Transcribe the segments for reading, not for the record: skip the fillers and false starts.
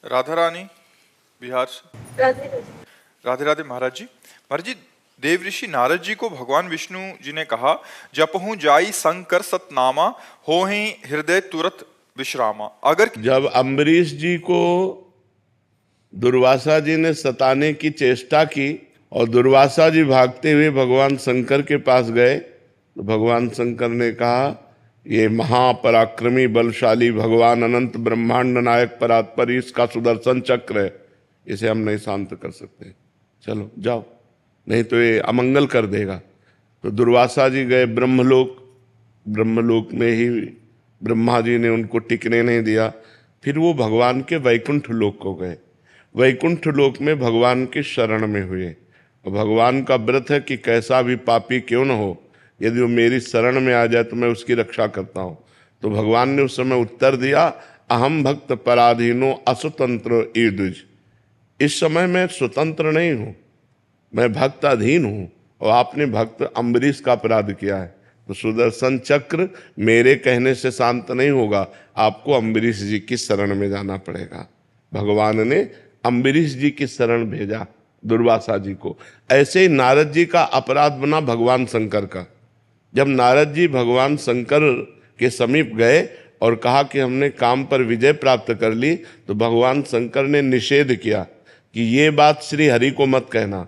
राधा रानी बिहार से। राधे राधे। राधे राधे महाराज जी। महाराज जी, देव ऋषि नारद जी को भगवान विष्णु जी ने कहा, जपहूं जाई शंकर सतनामा, होहि हृदय तुरत विश्रामा। अगर जब अम्बरीश जी को दुर्वासा जी ने सताने की चेष्टा की और दुर्वासा जी भागते हुए भगवान शंकर के पास गए, तो भगवान शंकर ने कहा, ये महापराक्रमी बलशाली भगवान अनंत ब्रह्मांड नायक परात्पर, इसका सुदर्शन चक्र है, इसे हम नहीं शांत कर सकते, चलो जाओ, नहीं तो ये अमंगल कर देगा। तो दुर्वासा जी गए ब्रह्मलोक। ब्रह्मलोक में ही ब्रह्मा जी ने उनको टिकने नहीं दिया। फिर वो भगवान के वैकुंठ लोक को गए। वैकुंठ लोक में भगवान के शरण में हुए। और भगवान का व्रत है कि कैसा भी पापी क्यों न हो, यदि वो मेरी शरण में आ जाए तो मैं उसकी रक्षा करता हूँ। तो भगवान ने उस समय उत्तर दिया, अहम भक्त पराधीनो असुतंत्र ईदुज। इस समय मैं स्वतंत्र नहीं हूँ, मैं भक्त अधीन हूँ, और आपने भक्त अम्बरीश का अपराध किया है, तो सुदर्शन चक्र मेरे कहने से शांत नहीं होगा, आपको अम्बरीश जी की शरण में जाना पड़ेगा। भगवान ने अम्बरीश जी की शरण भेजा दुर्वासा जी को। ऐसे ही नारद जी का अपराध बना भगवान शंकर का। जब नारद जी भगवान शंकर के समीप गए और कहा कि हमने काम पर विजय प्राप्त कर ली, तो भगवान शंकर ने निषेध किया कि ये बात श्री हरि को मत कहना।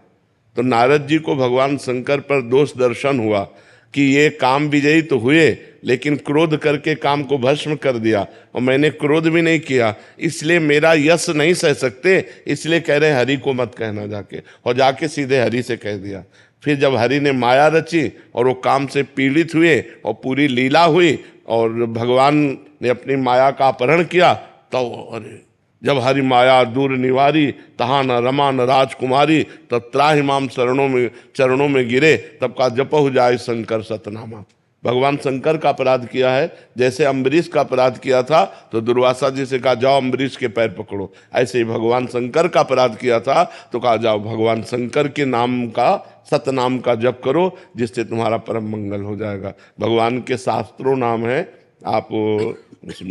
तो नारद जी को भगवान शंकर पर दोष दर्शन हुआ कि ये काम विजयी तो हुए, लेकिन क्रोध करके काम को भस्म कर दिया, और मैंने क्रोध भी नहीं किया, इसलिए मेरा यश नहीं सह सकते, इसलिए कह रहे हरि को मत कहना जाके। और जाके सीधे हरि से कह दिया। फिर जब हरि ने माया रची और वो काम से पीड़ित हुए और पूरी लीला हुई और भगवान ने अपनी माया का अपहरण किया, तो अरे जब हरि माया दूर निवारी, तहाँ न रमा न राजकुमारी, तब त्राहि माम चरणों में गिरे, तब का जपहु जाय शंकर सतनामा। भगवान शंकर का अपराध किया है। जैसे अम्बरीश का अपराध किया था तो दुर्वासा जी से कहा जाओ अम्बरीश के पैर पकड़ो, ऐसे ही भगवान शंकर का अपराध किया था तो कहा जाओ भगवान शंकर के नाम का, सतनाम का जप करो, जिससे तुम्हारा परम मंगल हो जाएगा। भगवान के शास्त्रों नाम है, आप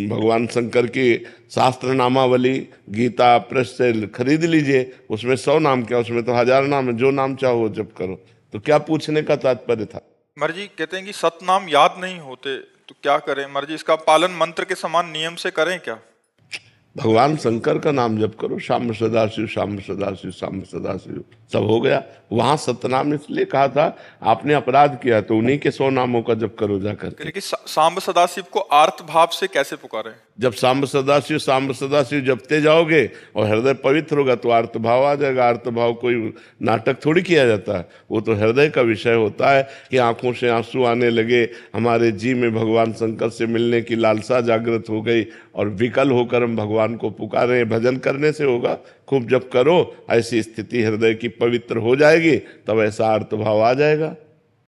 भगवान शंकर की शास्त्र नामावली गीता प्रेस से खरीद लीजिए, उसमें 100 नाम क्या, उसमें तो 1000 नाम है, जो नाम चाहो वो जप करो। तो क्या पूछने का तात्पर्य था? महाराज जी कहते हैं कि सतनाम याद नहीं होते, तो क्या करें महाराज जी? इसका पालन मंत्र के समान नियम से करें क्या? भगवान शंकर का नाम जप करो, शाम सदाशिव शाम सदाशिव शाम सदाशिव, सब हो गया। वहां सतनाम इसलिए कहा था, आपने अपराध किया तो उन्हीं के 100 नामों का जप करो जाकर के। सांब सदाशिव को आर्त भाव से कैसे पुकारें? जब सांब सदाशिव जपते जाओगे और हृदय पवित्र होगा तो आर्त भाव आ जाएगा। आर्त भाव कोई नाटक थोड़ी किया जाता है, वो तो हृदय का विषय होता है कि आंखों से आंसू आने लगे, हमारे जी में भगवान शंकर से मिलने की लालसा जागृत हो गई और विकल होकर हम भगवान को पुकारें। भजन करने से होगा, खूब जप करो, ऐसी स्थिति हृदय की पवित्र हो जाएगी, तब ऐसा आर्त भाव आ जाएगा।